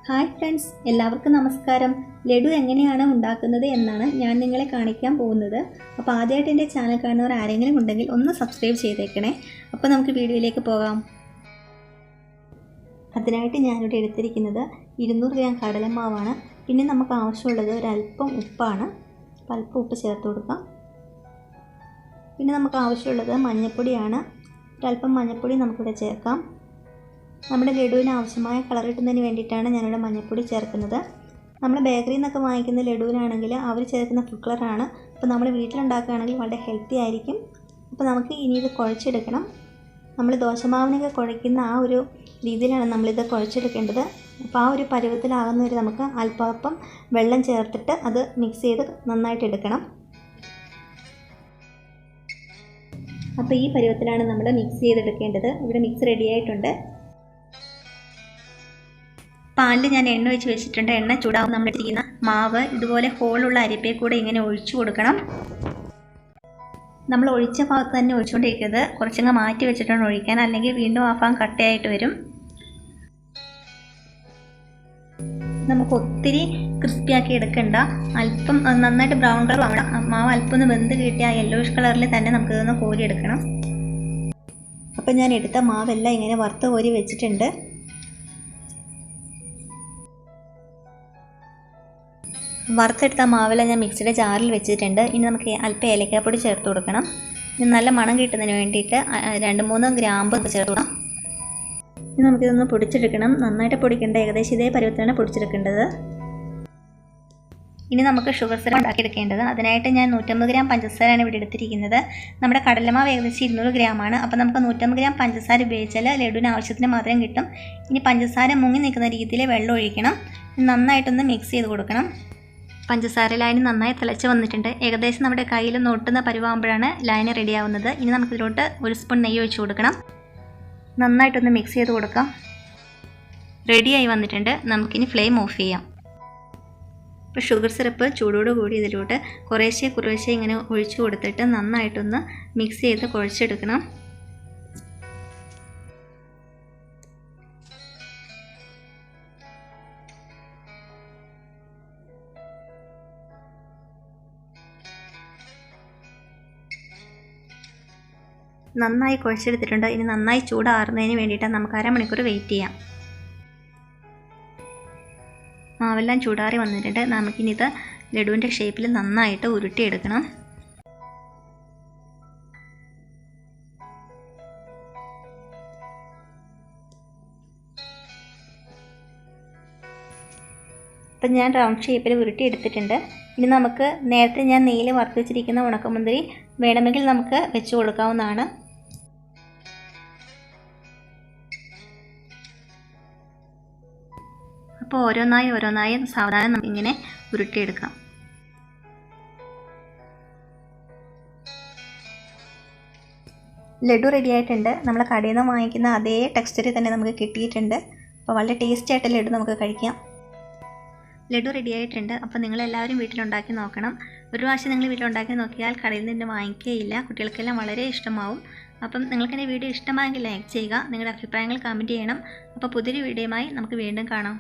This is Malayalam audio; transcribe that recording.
ഹായ് ഫ്രണ്ട്സ്, എല്ലാവർക്കും നമസ്കാരം. ലഡു എങ്ങനെയാണ് ഉണ്ടാക്കുന്നത് എന്നാണ് ഞാൻ നിങ്ങളെ കാണിക്കാൻ പോകുന്നത്. അപ്പോൾ ആദ്യമായിട്ട് എൻ്റെ ചാനൽ കാണുന്നവർ ആരെങ്കിലും ഉണ്ടെങ്കിൽ ഒന്ന് സബ്സ്ക്രൈബ് ചെയ്തേക്കണേ. അപ്പോൾ നമുക്ക് വീഡിയോയിലേക്ക് പോകാം. അതിനായിട്ട് ഞാനിവിടെ എടുത്തിരിക്കുന്നത് 200 ഗ്രാം കടലമാവാണ്. പിന്നെ നമുക്ക് ആവശ്യമുള്ളത് ഒരല്പം ഉപ്പാണ്. അല്പം ഉപ്പ് ചേർത്ത് കൊടുക്കാം. പിന്നെ നമുക്ക് ആവശ്യമുള്ളത് മഞ്ഞൾപ്പൊടിയാണ്. ഒരല്പം മഞ്ഞൾപ്പൊടി നമുക്കിവിടെ ചേർക്കാം. നമ്മുടെ ലഡുവിന് ആവശ്യമായ കളർ കിട്ടുന്നതിന് വേണ്ടിയിട്ടാണ് ഞാനിവിടെ മഞ്ഞൾപ്പൊടി ചേർക്കുന്നത്. നമ്മൾ ബേക്കറിയിൽ നിന്നൊക്കെ വാങ്ങിക്കുന്ന ലഡുവിനാണെങ്കിൽ അവർ ചേർക്കുന്ന ഫുഡ് കളറാണ്. അപ്പോൾ നമ്മൾ വീട്ടിലുണ്ടാക്കുകയാണെങ്കിൽ വളരെ ഹെൽത്തി ആയിരിക്കും. അപ്പോൾ നമുക്ക് ഇനി ഇത് കുഴച്ചെടുക്കണം. നമ്മൾ ദോശമാവിനൊക്കെ കുഴയ്ക്കുന്ന ആ ഒരു രീതിയിലാണ് നമ്മളിത് കുഴച്ചെടുക്കേണ്ടത്. അപ്പോൾ ആ ഒരു പരുവത്തിലാകുന്നവരെ നമുക്ക് അല്പം വെള്ളം ചേർത്തിട്ട് അത് മിക്സ് ചെയ്ത് നന്നായിട്ട് എടുക്കണം. അപ്പോൾ ഈ പരുവത്തിലാണ് നമ്മൾ മിക്സ് ചെയ്തെടുക്കേണ്ടത്. ഇവിടെ മിക്സ് റെഡി ആയിട്ടുണ്ട്. പാലിൽ ഞാൻ എണ്ണ ഒഴിച്ച് വെച്ചിട്ടുണ്ട്. എണ്ണ ചൂടാവും. നമ്മൾ ഇട്ടിരിക്കുന്ന മാവ് ഇതുപോലെ ഹോളുള്ള അരിപ്പയിൽ കൂടെ ഇങ്ങനെ ഒഴിച്ചു കൊടുക്കണം. നമ്മൾ ഒഴിച്ച ഭാഗത്ത് തന്നെ ഒഴിച്ചുകൊണ്ടിരിക്കുന്നത്. കുറച്ചങ്ങ് മാറ്റി വെച്ചിട്ടാണ് ഒഴിക്കാൻ, അല്ലെങ്കിൽ വീണ്ടും ആ ഭാഗം കട്ടയായിട്ട് വരും. നമുക്ക് ഒത്തിരി ക്രിസ്പിയാക്കി എടുക്കണ്ട. അല്പം നന്നായിട്ട് ബ്രൗൺ കളർ ആവണം. മാവ് അല്പം ഒന്ന് വെന്ത് കിട്ടിയ ആ യെല്ലോയിഷ് കളറിൽ തന്നെ നമുക്കിതൊന്ന് കോരിയെടുക്കണം. അപ്പം ഞാൻ എടുത്ത മാവെല്ലാം ഇങ്ങനെ വറുത്ത് കോരി വെച്ചിട്ടുണ്ട്. വറുത്തെടുത്ത മാവെല്ലാം ഞാൻ മിക്സിയുടെ ജാറിൽ വെച്ചിട്ടുണ്ട്. ഇനി നമുക്ക് അല്പം ഏലക്കാപ്പൊടി ചേർത്ത് കൊടുക്കണം. ഇനി നല്ല മണം കിട്ടുന്നതിന് വേണ്ടിയിട്ട് 2-3 ഗ്രാമ്പ് ചേർത്ത് കൊടുക്കണം. ഇനി നമുക്കിതൊന്ന് പൊടിച്ചെടുക്കണം. നന്നായിട്ട് പൊടിക്കേണ്ട, ഏകദേശം ഇതേ പരുവത്തിലാണ് പൊടിച്ചെടുക്കേണ്ടത്. ഇനി നമുക്ക് ഷുഗർ സിറപ്പ് ഉണ്ടാക്കിയെടുക്കേണ്ടത്. അതിനായിട്ട് ഞാൻ 150 ഗ്രാം പഞ്ചസാരയാണ് ഇവിടെ എടുത്തിരിക്കുന്നത്. നമ്മുടെ കടലമാവ് ഏകദേശം 200 ഗ്രാമാണ്. അപ്പോൾ നമുക്ക് 150 ഗ്രാം പഞ്ചസാര ഉപയോഗിച്ചാൽ ലഡുവിന് ആവശ്യത്തിന് മധുരം കിട്ടും. ഇനി പഞ്ചസാര മുങ്ങി നിൽക്കുന്ന രീതിയിൽ വെള്ളം ഒഴിക്കണം. നന്നായിട്ടൊന്ന് മിക്സ് ചെയ്ത് കൊടുക്കണം. പഞ്ചസാര ലൈന് നന്നായി തിളച്ച് വന്നിട്ടുണ്ട്. ഏകദേശം നമ്മുടെ കയ്യിൽ ഒട്ടുന്ന പരുവാകുമ്പോഴാണ് ലൈന് റെഡിയാവുന്നത്. ഇനി നമുക്കിതിലോട്ട് 1 സ്പൂൺ നെയ്യ് ഒഴിച്ച് കൊടുക്കണം. നന്നായിട്ടൊന്ന് മിക്സ് ചെയ്ത് കൊടുക്കാം. റെഡിയായി വന്നിട്ടുണ്ട്. നമുക്കിനി ഫ്ലെയിം ഓഫ് ചെയ്യാം. ഇപ്പോൾ ഷുഗർ സിറപ്പ് ചൂടോട് കൂടി ഇതിലോട്ട് കുറേശ്ശെ ഇങ്ങനെ ഒഴിച്ചു കൊടുത്തിട്ട് നന്നായിട്ടൊന്ന് മിക്സ് ചെയ്ത് കുഴച്ചെടുക്കണം. നന്നായി കുഴച്ചെടുത്തിട്ടുണ്ട്. ഇനി നന്നായി ചൂടാറുന്നതിന് വേണ്ടിയിട്ടാണ് നമുക്ക് അരമണിക്കൂർ വെയിറ്റ് ചെയ്യാം. മാവെല്ലാം ചൂടാറി വന്നിട്ടുണ്ട്. നമുക്കിനി ഇത് ലഡുവിൻ്റെ ഷേപ്പിൽ നന്നായിട്ട് ഉരുട്ടിയെടുക്കണം. ഇപ്പം ഞാൻ റൗണ്ട് ഷേപ്പിൽ ഉരുട്ടി എടുത്തിട്ടുണ്ട്. ഇനി നമുക്ക് നേരത്തെ ഞാൻ നെയ്യിൽ വറുത്ത് വെച്ചിരിക്കുന്ന ഉണക്കമുന്തിരി വേണമെങ്കിൽ നമുക്ക് വെച്ച് കൊടുക്കാവുന്നതാണ്. അപ്പോൾ ഓരോന്നായി സാവധാനം നമുക്കിങ്ങനെ ഉരുട്ടിയെടുക്കാം. ലഡു റെഡി ആയിട്ടുണ്ട്. നമ്മൾ കടയിൽ നിന്ന് വാങ്ങിക്കുന്ന അതേ ടെക്സ്ചറിൽ തന്നെ നമുക്ക് കിട്ടിയിട്ടുണ്ട്. അപ്പോൾ വളരെ ടേസ്റ്റി ആയിട്ട് ലഡു നമുക്ക് കഴിക്കാം. ലഡു റെഡി ആയിട്ടുണ്ട്. അപ്പോൾ നിങ്ങളെല്ലാവരും വീട്ടിലുണ്ടാക്കി നോക്കണം. ഒരു പ്രാവശ്യം നിങ്ങൾ വീട്ടിലുണ്ടാക്കി നോക്കിയാൽ കടയിൽ നിന്ന് വാങ്ങിക്കുകയില്ല. കുട്ടികൾക്കെല്ലാം വളരെ ഇഷ്ടമാവും. അപ്പം നിങ്ങൾക്ക് എൻ്റെ വീഡിയോ ഇഷ്ടമായെങ്കിൽ ലൈക്ക് ചെയ്യുക. നിങ്ങളുടെ അഭിപ്രായങ്ങൾ കമൻറ്റ് ചെയ്യണം. അപ്പോൾ പുതിയൊരു വീഡിയോയുമായി നമുക്ക് വീണ്ടും കാണാം.